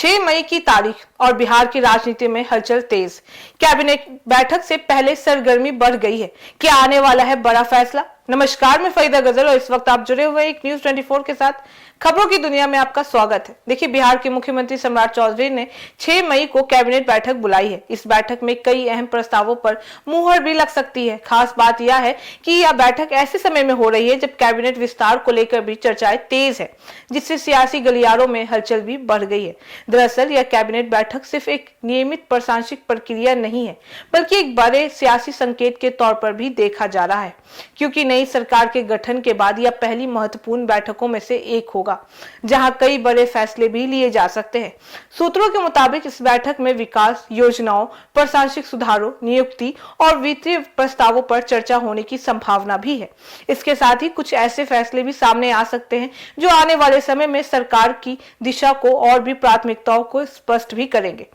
6 मई की तारीख और बिहार की राजनीति में हलचल तेज। कैबिनेट बैठक से पहले सरगर्मी बढ़ गई है। क्या आने वाला है बड़ा फैसला? नमस्कार, मैं फरीदा गजल और इस वक्त आप जुड़े हुए एक न्यूज 24 के साथ। खबरों की दुनिया में आपका स्वागत है। देखिए, बिहार के मुख्यमंत्री सम्राट चौधरी ने 6 मई को कैबिनेट बैठक बुलाई है। इस बैठक में कई अहम प्रस्तावों पर मुहर भी लग सकती है। खास बात यह है कि यह बैठक ऐसे समय में हो रही है जब कैबिनेट विस्तार को लेकर भी चर्चाएं तेज है, जिससे सियासी गलियारों में हलचल भी बढ़ गई है। दरअसल यह कैबिनेट बैठक सिर्फ एक नियमित प्रशासनिक प्रक्रिया नहीं है, बल्कि एक बड़े सियासी संकेत के तौर पर भी देखा जा रहा है, क्योंकि नई सरकार के गठन के बाद यह पहली महत्वपूर्ण बैठकों में से एक होगा जहां कई बड़े फैसले भी लिए जा सकते हैं। सूत्रों के मुताबिक इस बैठक में विकास योजनाओं, प्रशासनिक सुधारों, नियुक्ति और वित्तीय प्रस्तावों पर चर्चा होने की संभावना भी है। इसके साथ ही कुछ ऐसे फैसले भी सामने आ सकते हैं जो आने वाले समय में सरकार की दिशा को और भी प्राथमिकताओं को स्पष्ट भी करेंगे।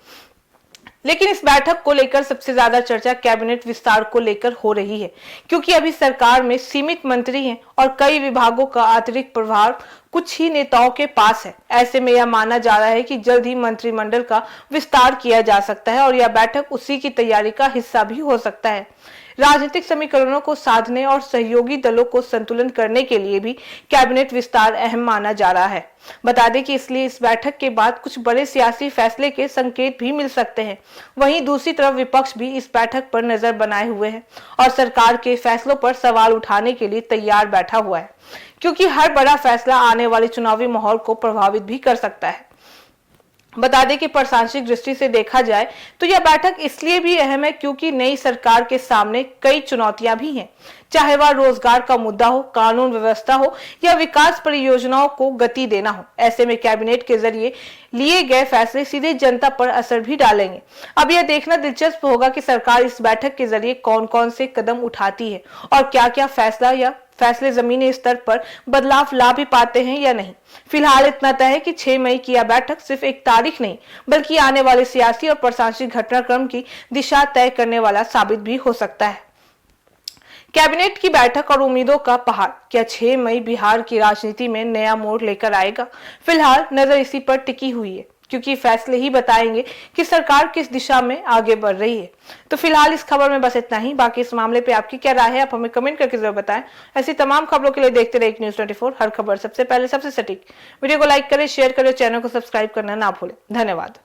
लेकिन इस बैठक को लेकर सबसे ज्यादा चर्चा कैबिनेट विस्तार को लेकर हो रही है, क्योंकि अभी सरकार में सीमित मंत्री हैं और कई विभागों का अतिरिक्त प्रभार कुछ ही नेताओं के पास है। ऐसे में यह माना जा रहा है कि जल्द ही मंत्रिमंडल का विस्तार किया जा सकता है और यह बैठक उसी की तैयारी का हिस्सा भी हो सकता है। राजनीतिक समीकरणों को साधने और सहयोगी दलों को संतुलन करने के लिए भी कैबिनेट विस्तार अहम माना जा रहा है। बता दें कि इसलिए इस बैठक के बाद कुछ बड़े सियासी फैसले के संकेत भी मिल सकते हैं। वहीं दूसरी तरफ विपक्ष भी इस बैठक पर नजर बनाए हुए है और सरकार के फैसलों पर सवाल उठाने के लिए तैयार बैठा हुआ है, क्योंकि हर बड़ा फैसला आने वाले चुनावी माहौल को प्रभावित भी कर सकता है। बता दें कि प्रशासनिक दृष्टि से देखा जाए तो यह बैठक इसलिए भी अहम है क्योंकि नई सरकार के सामने कई चुनौतियां भी हैं, चाहे वह रोजगार का मुद्दा हो, कानून व्यवस्था हो या विकास परियोजनाओं को गति देना हो। ऐसे में कैबिनेट के जरिए लिए गए फैसले सीधे जनता पर असर भी डालेंगे। अब यह देखना दिलचस्प होगा कि सरकार इस बैठक के जरिए कौन कौन से कदम उठाती है और क्या क्या फैसले जमीनी स्तर पर बदलाव ला भी पाते हैं या नहीं। फिलहाल इतना तय है कि 6 मई की यह बैठक सिर्फ एक तारीख नहीं, बल्कि आने वाले सियासी और प्रशासनिक घटनाक्रम की दिशा तय करने वाला साबित भी हो सकता है। कैबिनेट की बैठक और उम्मीदों का पहाड़, क्या 6 मई बिहार की राजनीति में नया मोड़ लेकर आएगा? फिलहाल नजर इसी पर टिकी हुई है, क्योंकि फैसले ही बताएंगे कि सरकार किस दिशा में आगे बढ़ रही है। तो फिलहाल इस खबर में बस इतना ही। बाकी इस मामले पे आपकी क्या राय है, आप हमें कमेंट करके जरूर बताएं। ऐसी तमाम खबरों के लिए देखते रहिए न्यूज 24, हर खबर सबसे पहले, सबसे सटीक। वीडियो को लाइक करें, शेयर करें, चैनल को सब्सक्राइब करना ना भूलें। धन्यवाद।